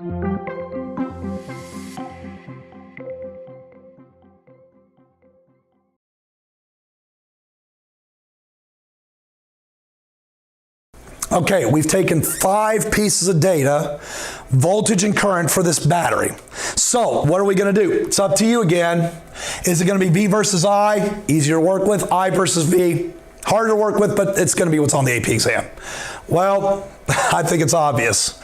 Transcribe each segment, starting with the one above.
Okay, we've taken 5 pieces of data, voltage and current for this battery. So what are we going to do? It's up to you again. Is it going to be V versus I? Easier to work with. I versus V? Harder to work with, but it's going to be what's on the AP exam. Well, I think it's obvious.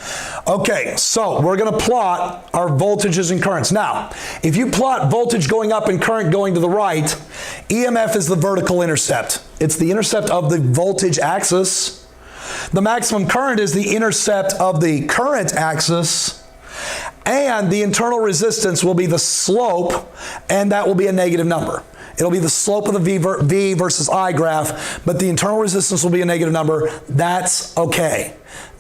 Okay, so we're going to plot our voltages and currents. Now, if you plot voltage going up and current going to the right, EMF is the vertical intercept. It's the intercept of the voltage axis. The maximum current is the intercept of the current axis, and the internal resistance will be the slope, and that will be a negative number. It'll be the slope of the V versus I graph, but the internal resistance will be a negative number. That's okay.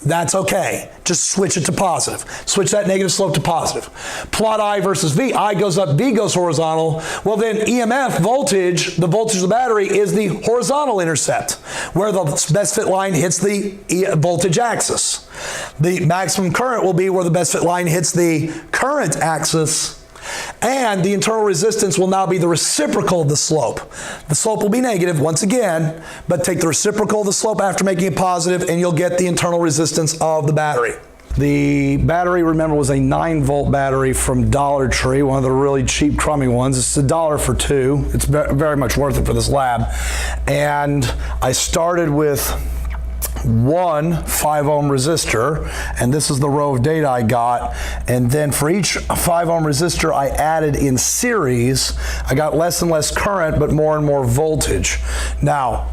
That's okay. Just switch it to positive. Switch that negative slope to positive. Plot I versus V. I goes up, V goes horizontal. Well then EMF, voltage, the voltage of the battery is the horizontal intercept, where the best fit line hits the voltage axis. The maximum current will be where the best fit line hits the current axis. And the internal resistance will now be the reciprocal of the slope. The slope will be negative once again, but take the reciprocal of the slope after making it positive and you'll get the internal resistance of the battery. The battery, remember, was a 9-volt battery from Dollar Tree, one of the really cheap, crummy ones. It's $1 for 2. It's very much worth it for this lab. And I started with one 5-ohm resistor, and this is the row of data I got. And then for each 5-ohm resistor I added in series, I got less and less current, but more and more voltage. Now,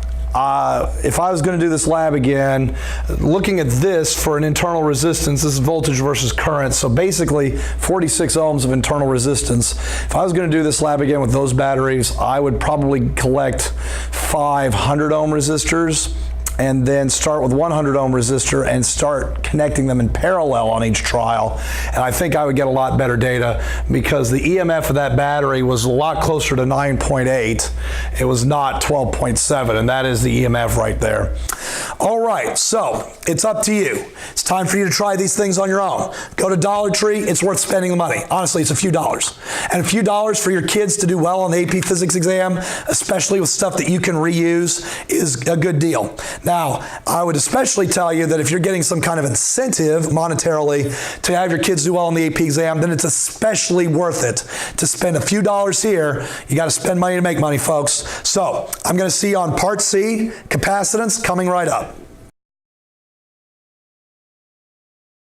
if I was going to do this lab again, looking at this for an internal resistance, this is voltage versus current, so basically 46 ohms of internal resistance. If I was going to do this lab again with those batteries, I would probably collect 500 ohm resistors, and then start with 100 ohm resistor and start connecting them in parallel on each trial. And I think I would get a lot better data because the EMF of that battery was a lot closer to 9.8. It was not 12.7, and that is the EMF right there. All right, so it's up to you. It's time for you to try these things on your own. Go to Dollar Tree, it's worth spending the money. Honestly, it's a few dollars. And a few dollars for your kids to do well on the AP Physics exam, especially with stuff that you can reuse, is a good deal. Now, I would especially tell you that if you're getting some kind of incentive monetarily to have your kids do well on the AP exam, then it's especially worth it to spend a few dollars here. You got to spend money to make money, folks. So I'm going to see you on Part C, capacitance, coming right up.